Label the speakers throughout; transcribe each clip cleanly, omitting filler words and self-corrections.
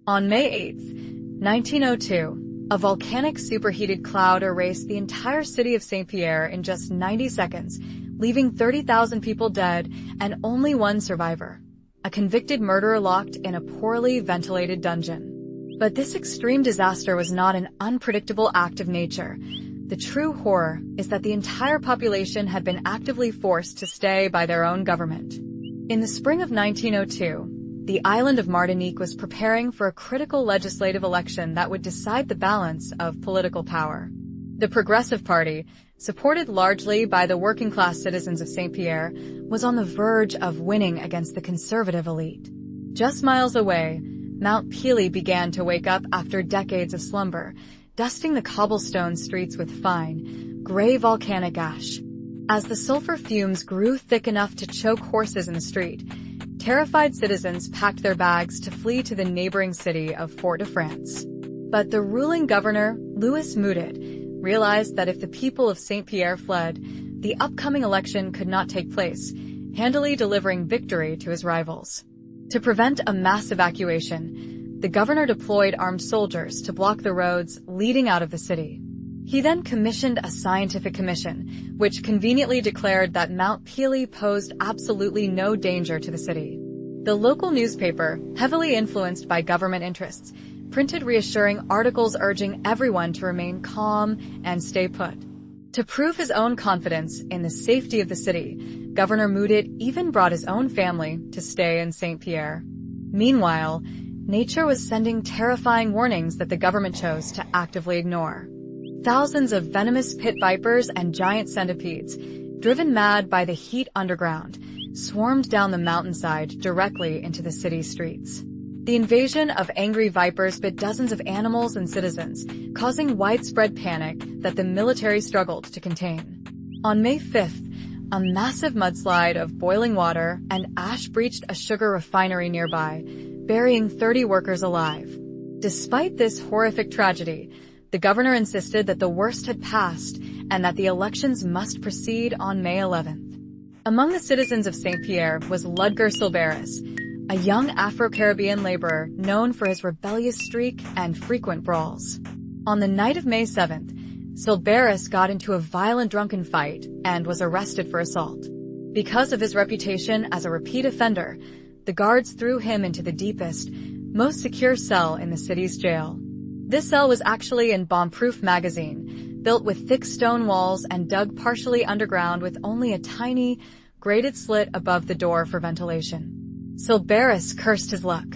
Speaker 1: On May 8, 1902, a volcanic superheated cloud erased the entire city of St. Pierre in just 90 seconds, leaving 30,000 people dead and only one survivor, a convicted murderer locked in a poorly ventilated dungeon. But this extreme disaster was not an unpredictable act of nature. The true horror is that the entire population had been actively forced to stay by their own government. In the spring of 1902, the island of Martinique was preparing for a critical legislative election that would decide the balance of political power. The Progressive Party, supported largely by the working-class citizens of St. Pierre, was on the verge of winning against the conservative elite. Just miles away, Mount Pelee began to wake up after decades of slumber, dusting the cobblestone streets with fine, gray volcanic ash. As the sulfur fumes grew thick enough to choke horses in the street, terrified citizens packed their bags to flee to the neighboring city of Fort-de-France. But the ruling governor, Louis Moutet, realized that if the people of St. Pierre fled, the upcoming election could not take place, handily delivering victory to his rivals. To prevent a mass evacuation, the governor deployed armed soldiers to block the roads leading out of the city. He then commissioned a scientific commission, which conveniently declared that Mount Pelee posed absolutely no danger to the city. The local newspaper, heavily influenced by government interests, printed reassuring articles urging everyone to remain calm and stay put. To prove his own confidence in the safety of the city, Governor Moutet even brought his own family to stay in St. Pierre. Meanwhile, nature was sending terrifying warnings that the government chose to actively ignore. Thousands of venomous pit vipers and giant centipedes, driven mad by the heat underground, swarmed down the mountainside directly into the city streets. The invasion of angry vipers bit dozens of animals and citizens, causing widespread panic that the military struggled to contain. On May 5th, a massive mudslide of boiling water and ash breached a sugar refinery nearby, burying 30 workers alive. Despite this horrific tragedy, the governor insisted that the worst had passed and that the elections must proceed on May 11th. Among the citizens of St. Pierre was Ludger Silberis, a young Afro-Caribbean laborer known for his rebellious streak and frequent brawls. On the night of May 7th, Silberis got into a violent drunken fight and was arrested for assault. Because of his reputation as a repeat offender, the guards threw him into the deepest, most secure cell in the city's jail. This cell was actually in bomb-proof magazine, built with thick stone walls and dug partially underground with only a tiny, grated slit above the door for ventilation. Silberis cursed his luck,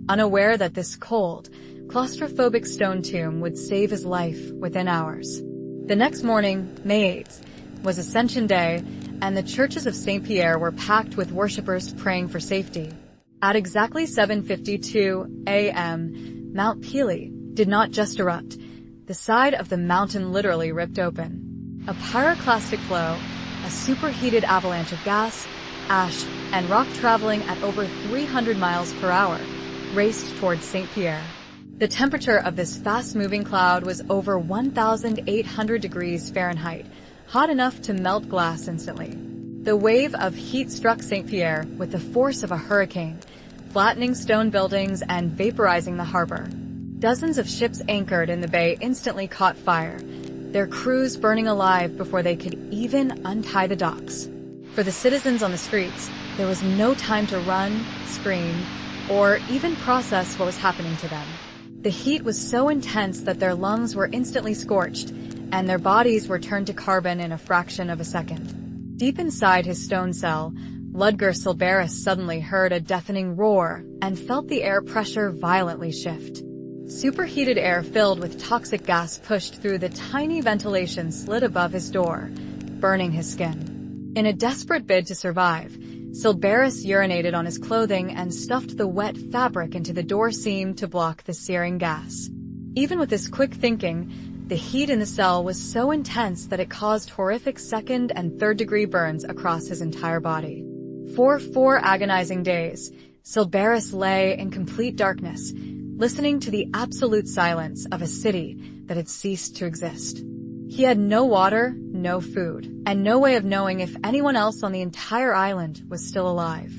Speaker 1: unaware that this cold, claustrophobic stone tomb would save his life within hours. The next morning, May 8th, was Ascension Day, and the churches of St. Pierre were packed with worshippers praying for safety. At exactly 7:52 a.m., Mount Pelee did not just erupt. The side of the mountain literally ripped open. A pyroclastic flow, a superheated avalanche of gas, ash, and rock traveling at over 300 miles per hour, raced towards St. Pierre. The temperature of this fast-moving cloud was over 1,800 degrees Fahrenheit, hot enough to melt glass instantly. The wave of heat struck St. Pierre with the force of a hurricane, flattening stone buildings and vaporizing the harbor. Dozens of ships anchored in the bay instantly caught fire, their crews burning alive before they could even untie the docks. For the citizens on the streets, there was no time to run, scream, or even process what was happening to them. The heat was so intense that their lungs were instantly scorched, and their bodies were turned to carbon in a fraction of a second. Deep inside his stone cell, Ludger Silberis suddenly heard a deafening roar and felt the air pressure violently shift. Superheated air filled with toxic gas pushed through the tiny ventilation slit above his door, burning his skin. In a desperate bid to survive, Silberis urinated on his clothing and stuffed the wet fabric into the door seam to block the searing gas. Even with this quick thinking, the heat in the cell was so intense that it caused horrific second- and third-degree burns across his entire body. For 4 agonizing days, Silberis lay in complete darkness, listening to the absolute silence of a city that had ceased to exist. He had no water, no food, and no way of knowing if anyone else on the entire island was still alive.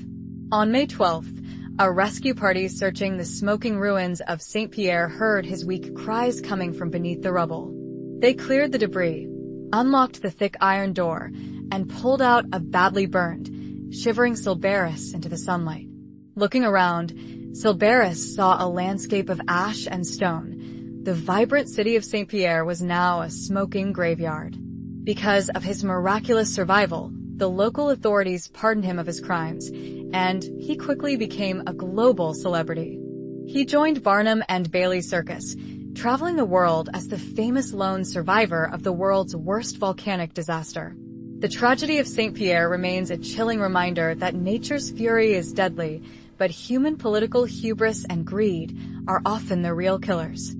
Speaker 1: On May 12th, A rescue party searching the smoking ruins of St. Pierre heard his weak cries coming from beneath the rubble. They cleared the debris, unlocked the thick iron door, and pulled out a badly burned, shivering Silberis into the sunlight. Looking around, Silberis saw a landscape of ash and stone. The vibrant city of St. Pierre was now a smoking graveyard. Because of his miraculous survival, the local authorities pardoned him of his crimes, and he quickly became a global celebrity. He joined Barnum and Bailey Circus, traveling the world as the famous lone survivor of the world's worst volcanic disaster. The tragedy of St. Pierre remains a chilling reminder that nature's fury is deadly, but human political hubris and greed are often the real killers.